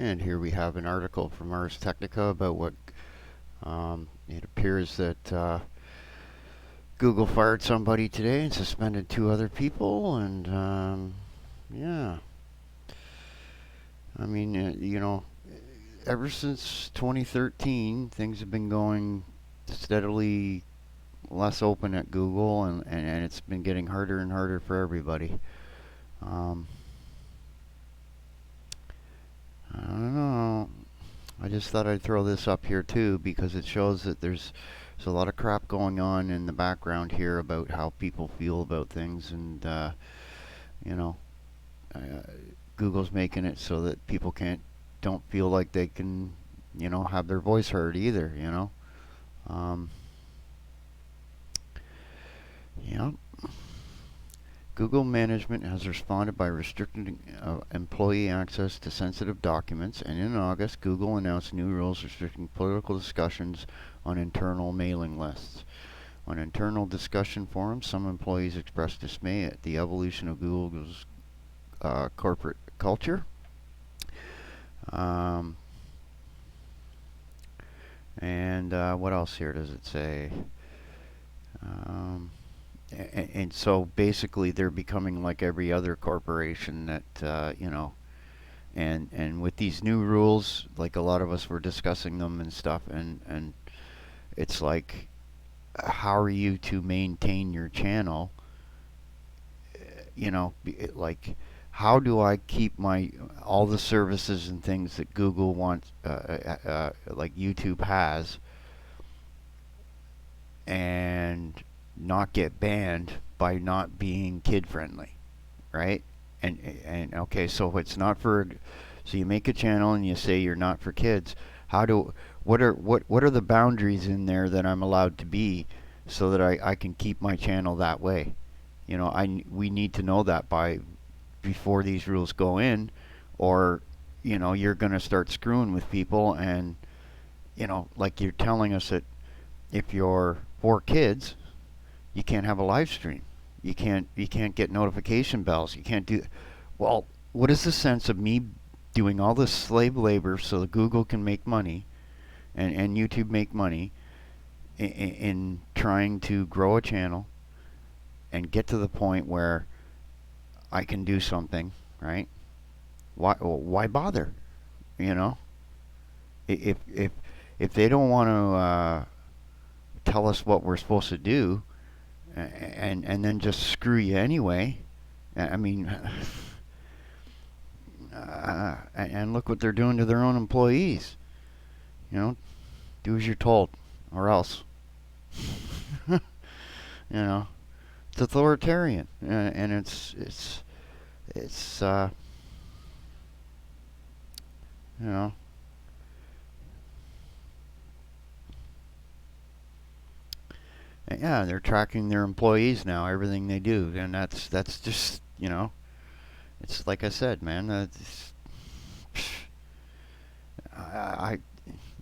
And here we have an article from Ars Technica about what it appears that Google fired somebody today and suspended two other people. And yeah, I mean, ever since 2013, things have been going steadily less open at Google, and it's been getting harder and harder for everybody. Um, I don't know. I just thought I'd throw this up here too because it shows that there's a lot of crap going on in the background here about how people feel about things, and you know, uh, Google's making it so that people don't feel like they can, have their voice heard either. Um, yeah. Google management has responded by restricting employee access to sensitive documents, and in August, Google announced new rules restricting political discussions on internal mailing lists. On internal discussion forums, some employees expressed dismay at the evolution of Google's corporate culture. Um, and what else here does it say? Um, and so basically, they're becoming like every other corporation that and with these new rules, like a lot of us were discussing them and stuff, and it's like, how are you to maintain your channel? Like, how do I keep my all the services and things that Google wants, like YouTube has, and not get banned by not being kid friendly, right? And okay, so it's not for, so you make a channel and you say you're not for kids. How do what are the boundaries in there that I'm allowed to be, so that I can keep my channel that way? We need to know that by before these rules go in, or you're going to start screwing with people, and like you're telling us that if you're for kids, you can't have a live stream. You can't get notification bells. You can't do. Well, what is the sense of me doing all this slave labor so that Google can make money, and YouTube make money in trying to grow a channel and get to the point where I can do something, right? Why bother? You know, if if they don't want to tell us what we're supposed to do, and then just screw you anyway. I mean, and look what they're doing to their own employees. You know, do as you're told, or else. you know, it's authoritarian, and it's you know yeah, they're tracking their employees now, everything they do, and that's just it's like I said, man. I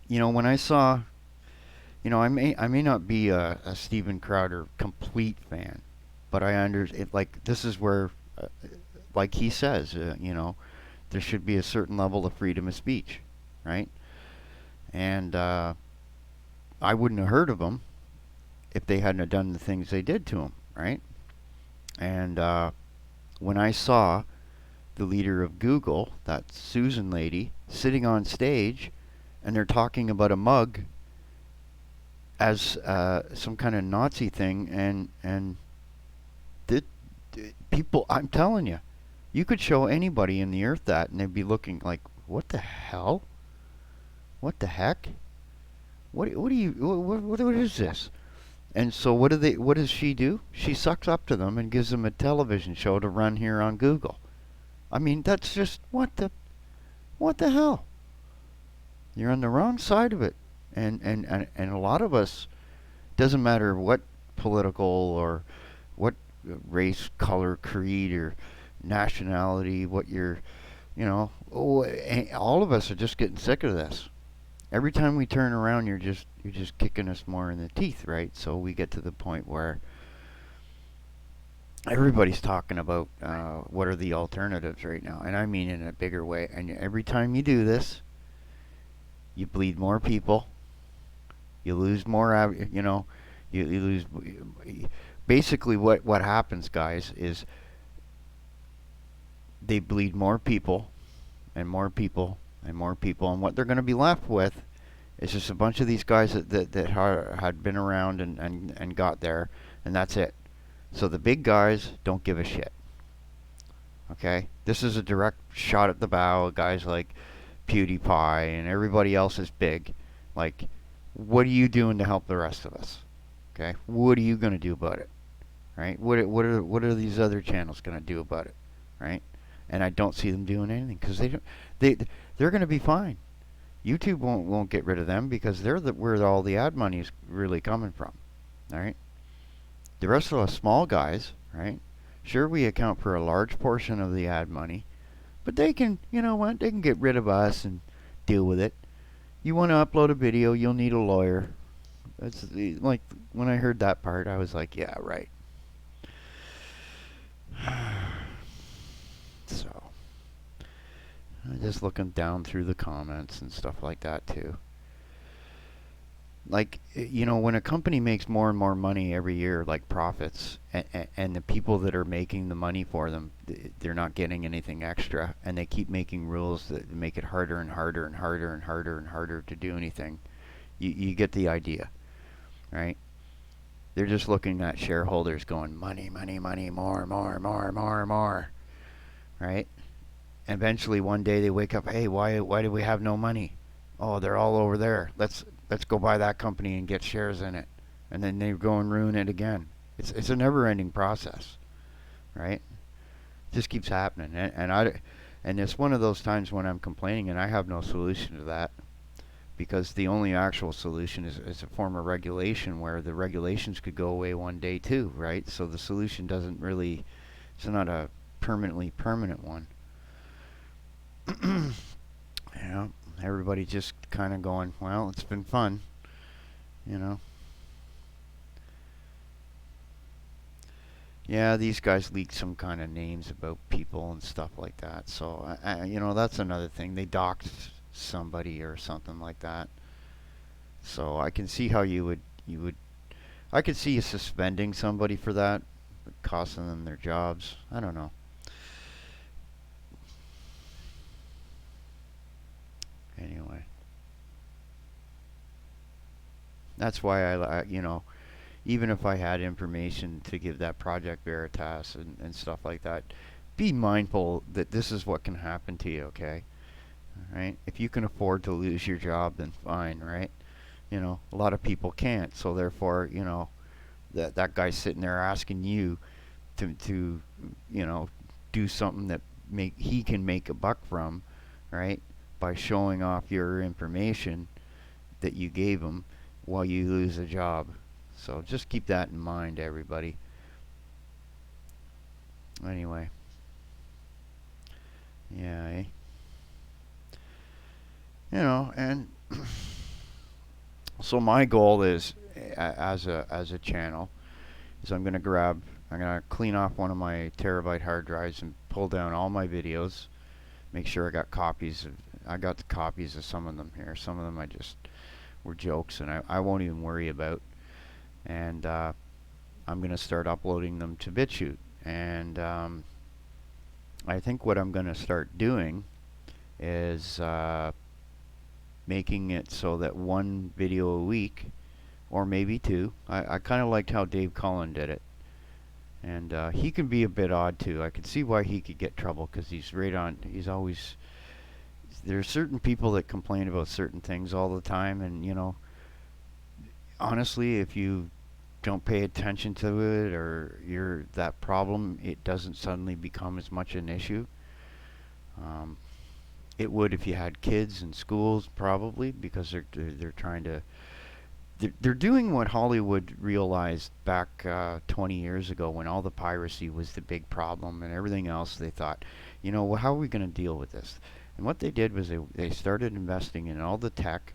when I saw, I may not be a Steven Crowder complete fan, but I understand, like, this is where, like he says, there should be a certain level of freedom of speech, right? And I wouldn't have heard of them if they hadn't have done the things they did to him, right? And when I saw the leader of Google, that Susan lady, sitting on stage, and they're talking about a mug as some kind of Nazi thing, and people, I'm telling you, you could show anybody in the earth that, and they'd be looking like, what the hell? What the heck? What do you what is this? And so what does she do? She sucks up to them and gives them a television show to run here on Google. I mean, that's just what the hell? You're on the wrong side of it. And a lot of us, doesn't matter what political or what race, color, creed, or nationality, what you're, all of us are just getting sick of this. Every time we turn around, you're just kicking us more in the teeth, right? So we get to the point where everybody's talking about what are the alternatives right now, and I mean in a bigger way. And every time you do this, you bleed more people, you lose more, you lose. Basically, what happens, guys, is they bleed more people and more people and more people, and what they're going to be left with is just a bunch of these guys that had been around and got there, and that's it. So the big guys don't give a shit. Okay, this is a direct shot at the bow. Guys like PewDiePie and everybody else is big. Like, what are you doing to help the rest of us? Okay, what are you going to do about it? Right? What are these other channels going to do about it? Right? And I don't see them doing anything because they're going to be fine. YouTube won't get rid of them because they're where all the ad money is really coming from. All right. The rest of us small guys, right? Sure, we account for a large portion of the ad money, but they can, you know what? They can get rid of us and deal with it. You want to upload a video, you'll need a lawyer. That's like when I heard that part, I was like, yeah, right. So, just looking down through the comments and stuff like that too. Like, when a company makes more and more money every year, like profits, and the people that are making the money for them, they're not getting anything extra, and they keep making rules that make it harder and harder and harder and harder and harder to do anything. You get the idea, right? They're just looking at shareholders going, money, money, money, more, more, more, more, more, right? And eventually one day they wake up, hey, why do we have no money? Oh, they're all over there. Let's go buy that company and get shares in it. And then they go and ruin it again. It's a never-ending process, right? It just keeps happening. And it's one of those times when I'm complaining and I have no solution to that, because the only actual solution is a form of regulation where the regulations could go away one day too, right? So the solution doesn't really, it's not a permanently permanent one. Yeah, everybody just kind of going, well, it's been fun, you know. Yeah, these guys leaked some kind of names about people and stuff like that. So, that's another thing. They doxed somebody or something like that. So I can see how I could see you suspending somebody for that, costing them their jobs. I don't know. Anyway, that's why even if I had information to give that Project Veritas and stuff like that, be mindful that this is what can happen to you, okay? Right? If you can afford to lose your job, then fine, right? A lot of people can't, so therefore, that guy's sitting there asking you to do something that he can make a buck from, right? By showing off your information that you gave him while you lose a job. So just keep that in mind, everybody. Anyway, yeah, and so my goal is, as a channel, is I'm gonna clean off one of my terabyte hard drives and pull down all my videos. Make sure I got the copies of some of them here. Some of them I just were jokes, and I won't even worry about. And I'm gonna start uploading them to BitChute. And I think what I'm gonna start doing is making it so that one video a week, or maybe two. I kind of liked how Dave Cullen did it. And he can be a bit odd too. I could see why he could get trouble, because he's always, there are certain people that complain about certain things all the time, and honestly, if you don't pay attention to it, or you're that problem, it doesn't suddenly become as much an issue. It would if you had kids in schools, probably, because they're trying to, they're doing what Hollywood realized back 20 years ago, when all the piracy was the big problem and everything else. They thought, well, how are we going to deal with this? And what they did was they started investing in all the tech,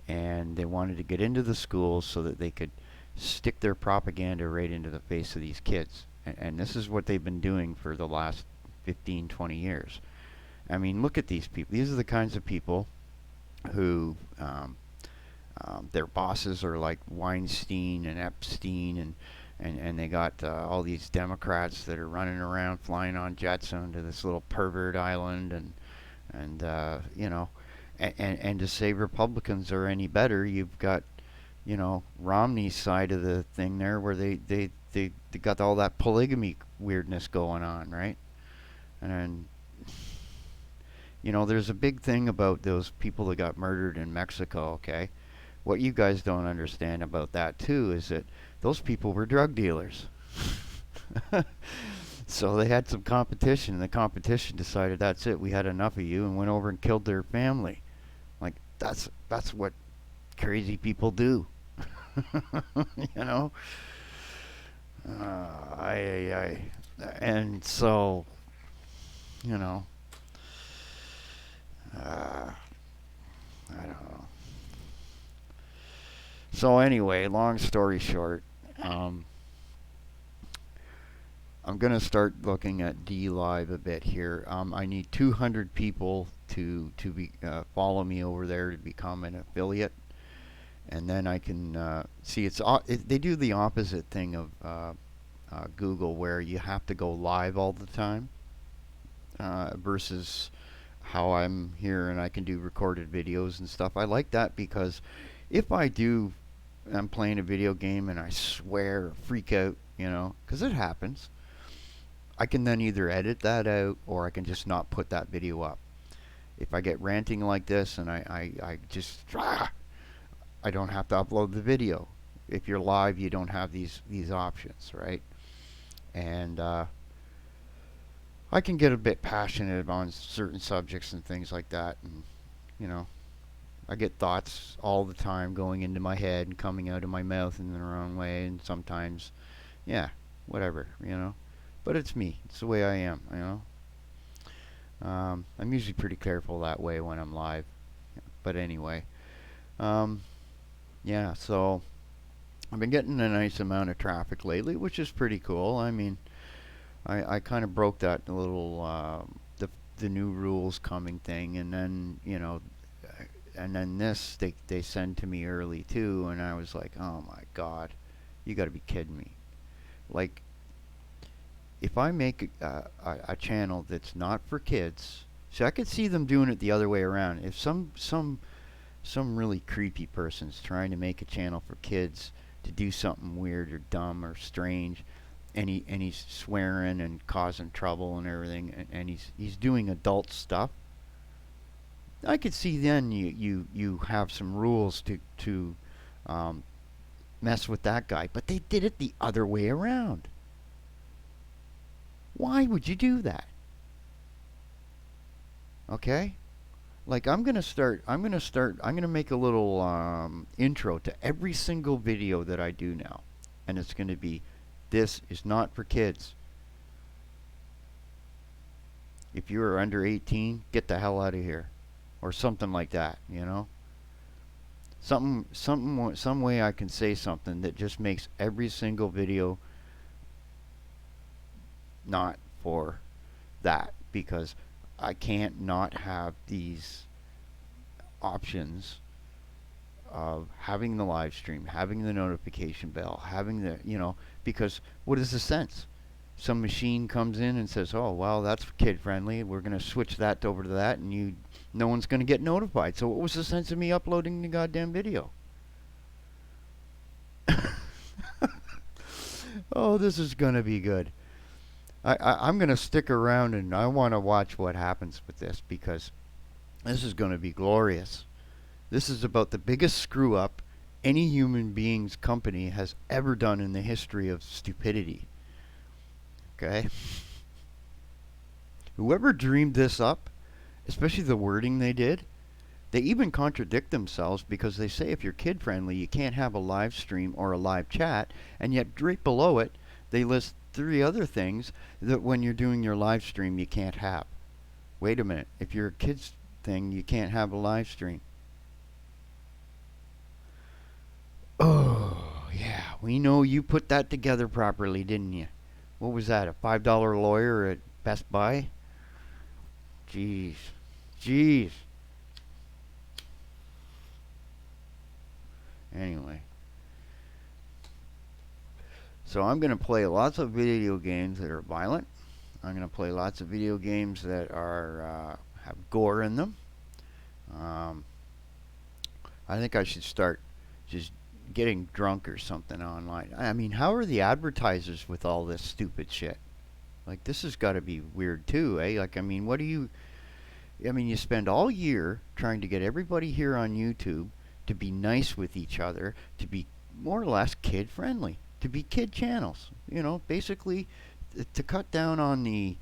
and they wanted to get into the schools so that they could stick their propaganda right into the face of these kids. And this is what they've been doing for the last 15, 20 years. I mean, look at these people. These are the kinds of people who their bosses are like Weinstein and Epstein, and they got all these Democrats that are running around flying on jets onto this little pervert island, and and to say Republicans are any better, you've got Romney's side of the thing there, where they got all that polygamy weirdness going on, right? And there's a big thing about those people that got murdered in Mexico. Okay, what you guys don't understand about that too is that those people were drug dealers. So they had some competition, and the competition decided that's it, we had enough of you, and went over and killed their family. Like that's what crazy people do. you know. And so you know, uh, I don't know. So anyway, long story short, um, I'm gonna start looking at D Live a bit here. I need 200 people to be follow me over there to become an affiliate, and then I can see they do the opposite thing of Google, where you have to go live all the time, versus how I'm here and I can do recorded videos and stuff. I like that because if I'm playing a video game and I swear or freak out, because it happens, I can then either edit that out or I can just not put that video up. If I get ranting like this and I just, I don't have to upload the video. If you're live, you don't have these options, right? And I can get a bit passionate on certain subjects and things like that, and you know, I get thoughts all the time going into my head and coming out of my mouth in the wrong way, and sometimes, yeah, whatever. But it's me. It's the way I am. I'm usually pretty careful that way when I'm live. But anyway, um, yeah. So I've been getting a nice amount of traffic lately, which is pretty cool. I mean, I kind of broke that little the new rules coming thing, and then this they send to me early too, and I was like, oh my god, you got to be kidding me! Like, if I make a channel that's not for kids, see, I could see them doing it the other way around. If some really creepy person's trying to make a channel for kids to do something weird or dumb or strange, and he's swearing and causing trouble and everything, and he's doing adult stuff, I could see then you have some rules to um, mess with that guy. But they did it the other way around. Why would you do that? Okay? Like, I'm gonna make a little intro to every single video that I do now. And it's gonna be, this is not for kids. If you are under 18, get the hell out of here. Or something like that. Some way I can say something that just makes every single video not for that, because I can't not have these options of having the live stream, having the notification bell, having because what is the sense? Some machine comes in and says, "Oh, well, that's kid friendly. We're going to switch that over to that," and no one's going to get notified. So what was the sense of me uploading the goddamn video? Oh, this is going to be good. I'm going to stick around, and I want to watch what happens with this, because this is going to be glorious. This is about the biggest screw up any human being's company has ever done in the history of stupidity. Okay? Whoever dreamed this up, especially the wording they did, they even contradict themselves, because they say if you're kid friendly, you can't have a live stream or a live chat, and yet right below it, they list 3 other things that when you're doing your live stream you can't have. Wait a minute. If you're a kids thing, you can't have a live stream. Oh, yeah. We know you put that together properly, didn't you? What was that? A $5 lawyer at Best Buy? Jeez. Jeez. Anyway. So I'm going to play lots of video games that are violent. I'm going to play lots of video games that are have gore in them. Um, I think I should start just getting drunk or something online. I mean, how are the advertisers with all this stupid shit? Like, this has got to be weird too, eh? Like, I mean, what do you? I mean, you spend all year trying to get everybody here on YouTube to be nice with each other, to be more or less kid friendly, to be kid channels. You know, basically to cut down on the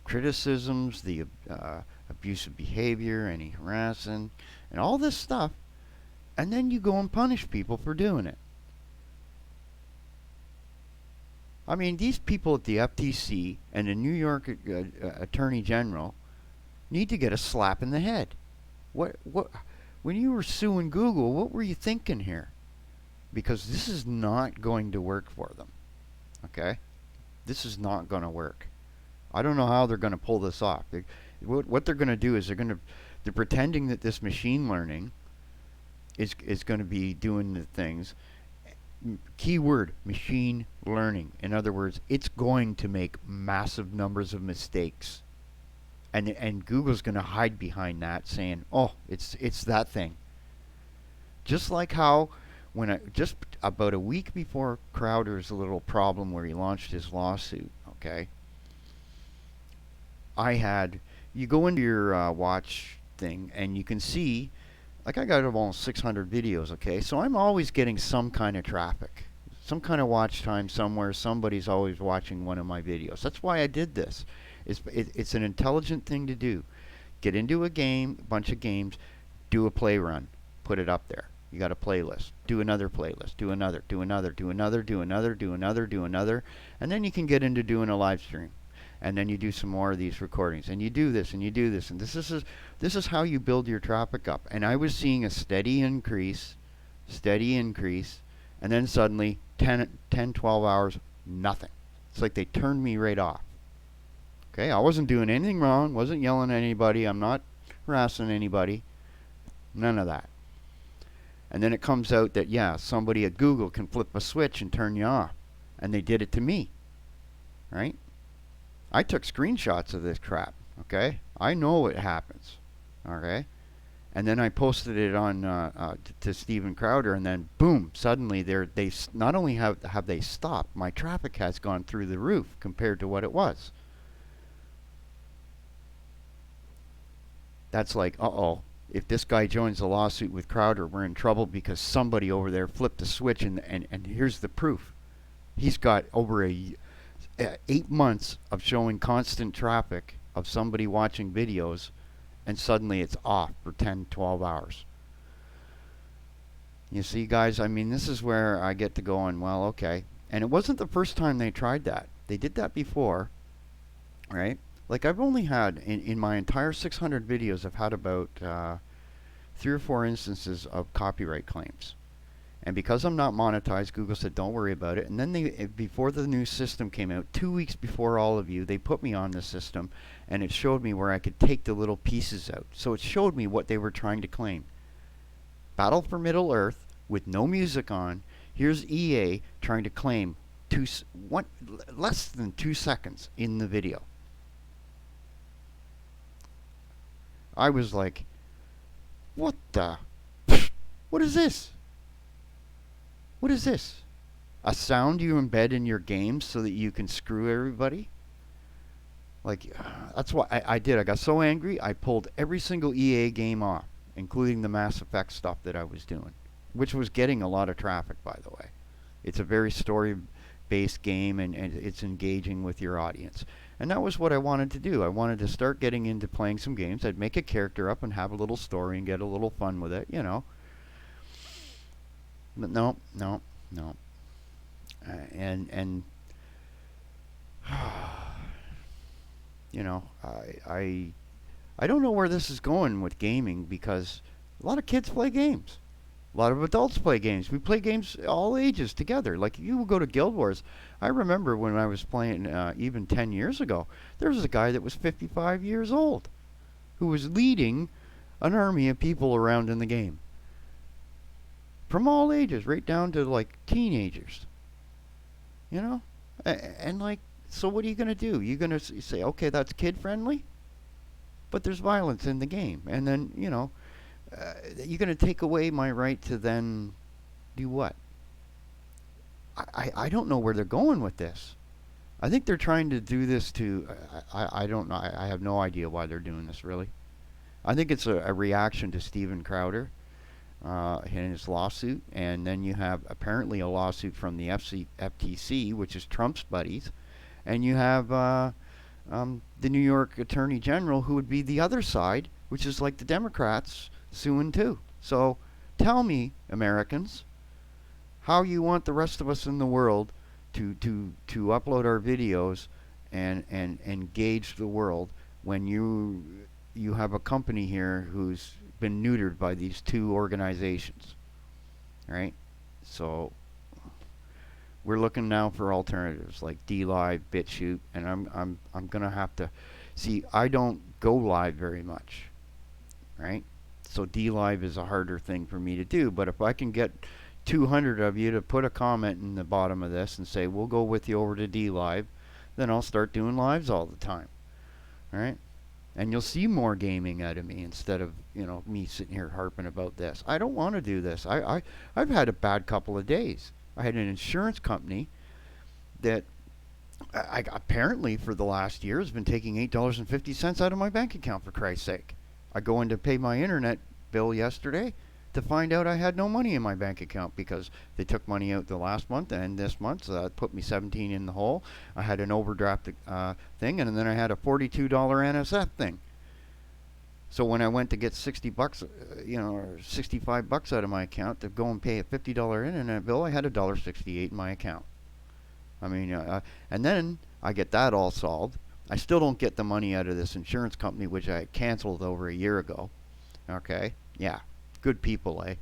criticisms, the abusive behavior, any harassing, and all this stuff, and then you go and punish people for doing it. I mean, these people at the FTC and the New York Attorney General need to get a slap in the head. What when you were suing Google, what were you thinking here? Because this is not going to work for them. Okay? This is not going to work. I don't know how they're going to pull this off. What they're going to do is they're pretending that this machine learning is going to be doing the things. Keyword, machine learning. In other words, it's going to make massive numbers of mistakes. And Google's going to hide behind that, saying, "Oh, it's that thing." Just like how just about a week before Crowder's little problem where he launched his lawsuit, okay, you go into your watch thing and you can see, like I got almost 600 videos, okay, so I'm always getting some kind of traffic, some kind of watch time somewhere. Somebody's always watching one of my videos. That's why I did this. It's an intelligent thing to do. Get into a game, a bunch of games, do a play run, put it up there. You got a playlist. Do another playlist. Do another. Do another. Do another. Do another. Do another. Do another. And then you can get into doing a live stream. And then you do some more of these recordings. And you do this and you do this. And this is how you build your traffic up. And I was seeing a steady increase. And then suddenly, 12 hours, nothing. It's like they turned me right off. Okay, I wasn't doing anything wrong. Wasn't yelling at anybody. I'm not harassing anybody. None of that. And then it comes out that, yeah, somebody at Google can flip a switch and turn you off. And they did it to me. Right? I took screenshots of this crap. Okay? I know it happens. Okay? And then I posted it on to Steven Crowder, and then boom! Suddenly, they not only have they stopped, my traffic has gone through the roof compared to what it was. That's like, uh-oh. If this guy joins the lawsuit with Crowder, we're in trouble because somebody over there flipped a switch, and here's the proof. He's got over 8 months of showing constant traffic of somebody watching videos, and suddenly it's off for 10, 12 hours. You see, guys, I mean, this is where I get to going, well, okay. And it wasn't the first time they tried that. They did that before, right? Like, I've only had, in my entire 600 videos, I've had about 3 or 4 instances of copyright claims. And because I'm not monetized, Google said, don't worry about it. And then before the new system came out, 2 weeks before all of you, they put me on the system, and it showed me where I could take the little pieces out. So it showed me what they were trying to claim. Battle for Middle-earth, with no music on. Here's EA trying to claim less than 2 seconds in the video. I was like, what is this? What is this? A sound you embed in your games so that you can screw everybody? Like, that's what I did. I got so angry, I pulled every single EA game off, including the Mass Effect stuff that I was doing, which was getting a lot of traffic, by the way. It's a very story-based game, and it's engaging with your audience. And that was what I wanted to do. I wanted to start getting into playing some games. I'd make a character up and have a little story and get a little fun with it, you know. But no. And you know, I don't know where this is going with gaming, because a lot of kids play games. A A lot of adults play games. We play games all ages together. Like you will go to Guild Wars. I remember when I was playing even 10 years ago, there was a guy that was 55 years old who was leading an army of people around in the game. From all ages, right down to like teenagers. You know? And like, so what are you going to do? You're going to say, okay, that's kid friendly? But there's violence in the game. And then, you're going to take away my right to then do what? I don't know where they're going with this. I think they're trying to do this to. I don't know. I have no idea why they're doing this, really. I think it's a reaction to Steven Crowder in his lawsuit. And then you have apparently a lawsuit from the FTC, which is Trump's buddies. And you have the New York Attorney General, who would be the other side, which is like the Democrats suing too. So tell me, Americans, how you want the rest of us in the world to upload our videos and engage the world when you have a company here who's been neutered by these two organizations, right? So we're looking now for alternatives like DLive, BitChute, and I'm gonna have to see. I don't go live very much, right? So DLive is a harder thing for me to do. But if I can get 200 of you to put a comment in the bottom of this and say we'll go with you over to DLive, then I'll start doing lives all the time, all right? And you'll see more gaming out of me instead of me sitting here harping about this. I don't want to do this. I've had a bad couple of days. I had an insurance company that I apparently for the last year has been taking $8.50 out of my bank account, for Christ's sake. I go in to pay my internet bill yesterday to find out I had no money in my bank account because they took money out the last month and this month, so that put me 17 in the hole. I had an overdraft thing, and then I had a $42 NSF thing. So when I went to get $60, or $65 out of my account to go and pay a $50 internet bill, I had $1.68 in my account. I mean, and then I get that all solved. I still don't get the money out of this insurance company, which I had canceled over a year ago. Okay, yeah, good people, eh?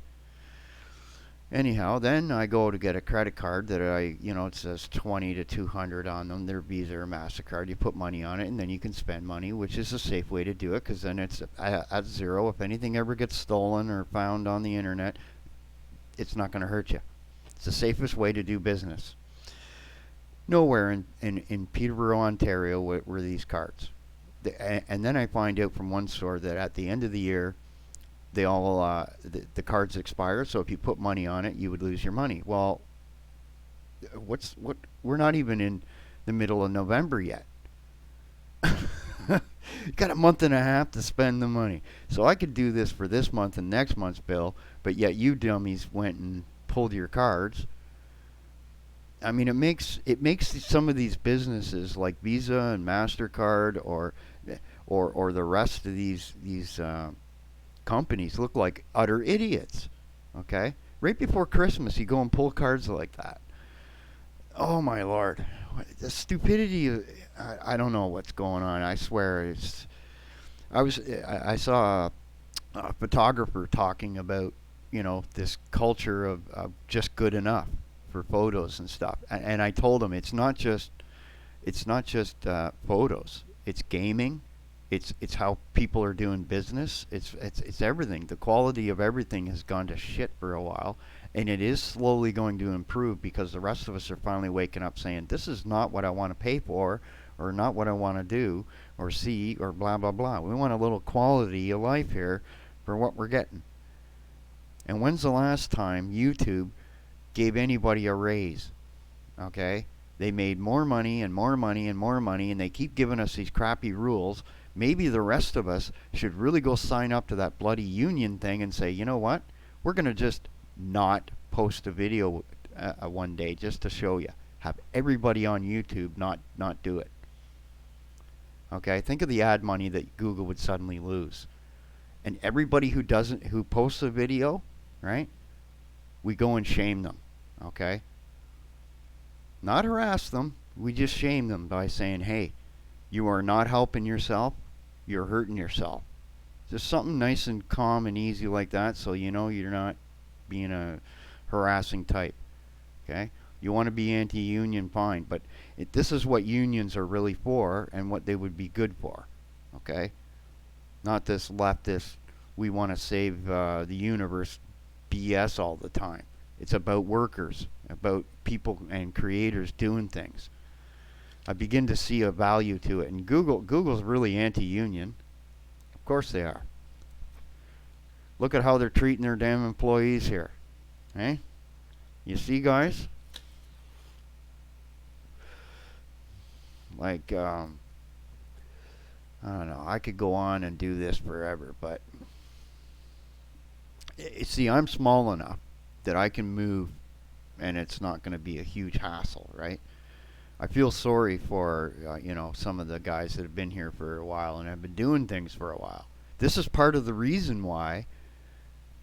Anyhow, then I go to get a credit card that it says 20 to 200 on them. They're Visa or MasterCard. You put money on it, and then you can spend money, which is a safe way to do it because then it's at zero. If anything ever gets stolen or found on the internet, it's not going to hurt you. It's the safest way to do business. Nowhere in Peterborough, Ontario, were these cards. And then I find out from one store that at the end of the year, they all the cards expire. So if you put money on it, you would lose your money. Well, we're not even in the middle of November yet. Got a month and a half to spend the money. So I could do this for this month and next month's bill, but yet you dummies went and pulled your cards. I mean, it makes some of these businesses like Visa and MasterCard or the rest of these companies look like utter idiots. Okay? Right before Christmas, you go and pull cards like that. Oh my Lord. The stupidity, I don't know what's going on. I swear I saw a photographer talking about, this culture of just good enough for photos and stuff. And I told him it's not just photos. It's gaming. It's how people are doing business. It's everything. The quality of everything has gone to shit for a while, and it is slowly going to improve because the rest of us are finally waking up saying this is not what I want to pay for, or not what I want to do, or see, or blah blah blah. We want a little quality of life here for what we're getting. And when's the last time YouTube gave anybody a raise? Okay, they made more money and more money and more money, and they keep giving us these crappy rules. Maybe the rest of us should really go sign up to that bloody union thing and say, you know what? We're going to just not post a video one day just to show you. Have everybody on YouTube not do it. Okay? Think of the ad money that Google would suddenly lose. And everybody who posts a video, right? We go and shame them. Okay? Not harass them. We just shame them by saying, hey, you are not helping yourself. You're hurting yourself. Just something nice and calm and easy like that, so you're not being a harassing type. Okay? You want to be anti-union, fine, but this is what unions are really for and what they would be good for. Okay? Not this leftist, we want to save the universe BS all the time. It's about workers, about people and creators doing things. I begin to see a value to it. And Google's really anti-union. Of course they are. Look at how they're treating their damn employees here. Eh? You see, guys? Like, I don't know. I could go on and do this forever, but see, I'm small enough that I can move and it's not going to be a huge hassle, right? I feel sorry for, some of the guys that have been here for a while and have been doing things for a while. This is part of the reason why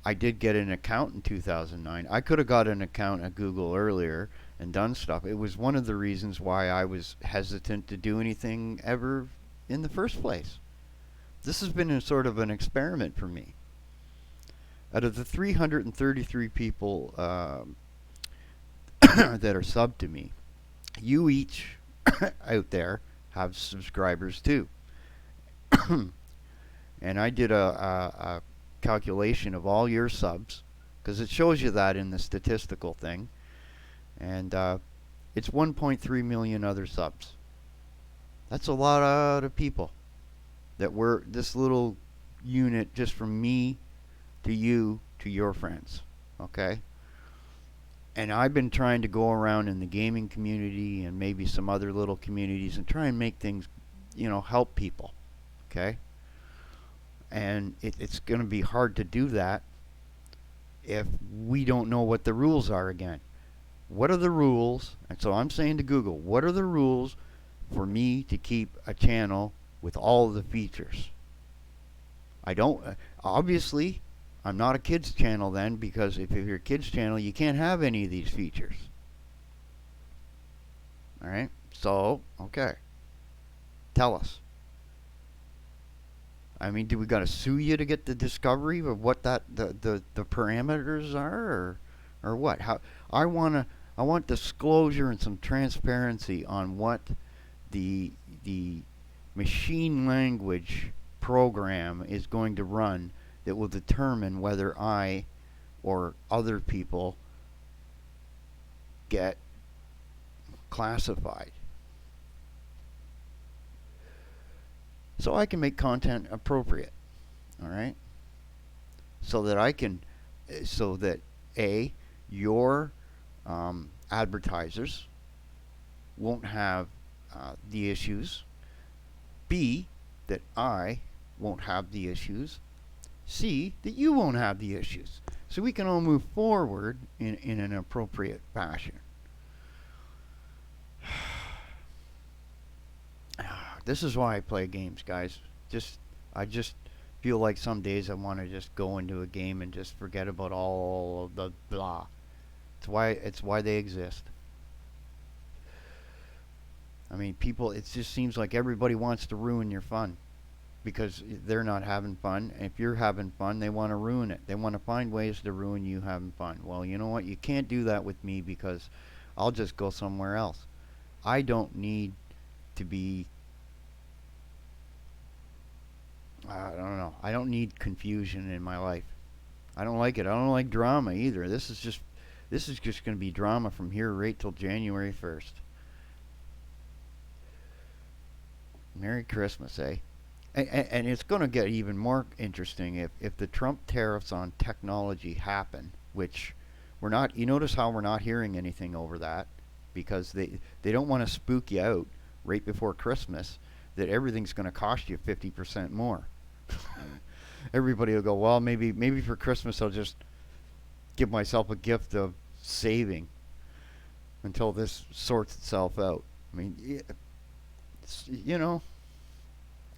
I did get an account in 2009. I could have got an account at Google earlier and done stuff. It was one of the reasons why I was hesitant to do anything ever in the first place. This has been a sort of an experiment for me. Out of the 333 people that are subbed to me, you each out there have subscribers too. And I did a calculation of all your subs, because it shows you that in the statistical thing. And it's 1.3 million other subs. That's a lot of people that were this little unit just from me to you to your friends. Okay? And I've been trying to go around in the gaming community and maybe some other little communities and try and make things, help people. Okay? And it's going to be hard to do that if we don't know what the rules are again. What are the rules? And so I'm saying to Google, what are the rules for me to keep a channel with all of the features? I don't, obviously, I'm not a kids channel then, because if you're a kids channel, you can't have any of these features. Alright? So, okay. Tell us. I mean, do we got to sue you to get the discovery of what the parameters are, or what? How I want disclosure and some transparency on what the machine language program is going to run that will determine whether I or other people get classified. So I can make content appropriate, all right? So that your advertisers won't have the issues. B, that I won't have the issues. C, that you won't have the issues. So we can all move forward in an appropriate fashion. This is why I play games, guys. I just feel like some days I want to just go into a game and just forget about all of the blah. It's why they exist. I mean, people, it just seems like everybody wants to ruin your fun because they're not having fun. And if you're having fun, they want to ruin it. They want to find ways to ruin you having fun. Well, you know what? You can't do that with me because I'll just go somewhere else. I don't need to be, I don't know. I don't need confusion in my life. I don't like it. I don't like drama either. This is just going to be drama from here right till January 1st. Merry Christmas, eh? And it's going to get even more interesting if the Trump tariffs on technology happen, which we're not. You notice how we're not hearing anything over that because they don't want to spook you out right before Christmas that everything's going to cost you 50% more. Everybody will go, well, maybe for Christmas I'll just give myself a gift of saving until this sorts itself out. I mean,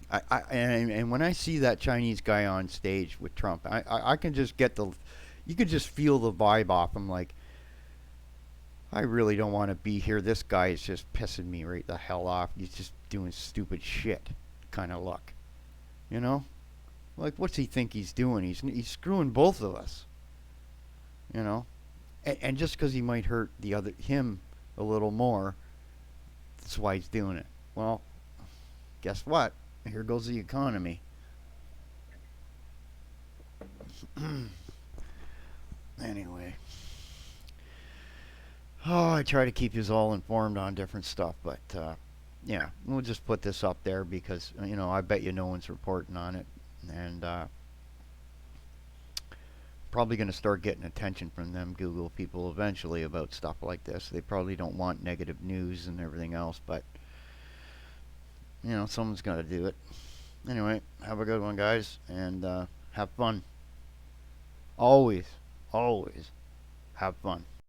and when I see that Chinese guy on stage with Trump, I can just you can just feel the vibe off him. Like, I really don't want to be here. This guy is just pissing me right the hell off. He's just doing stupid shit, kind of look. Like, what's he think he's doing? He's screwing both of us. you know. And just because he might hurt the other him a little more, that's why he's doing it. Well, guess what? Here goes the economy. Anyway, oh, I try to keep you all informed on different stuff, but yeah, we'll just put this up there because I bet you no one's reporting on it, and probably going to start getting attention from them Google people eventually about stuff like this. They probably don't want negative news and everything else, but someone's got to do it. Anyway, have a good one, guys, and have fun. Always, always have fun.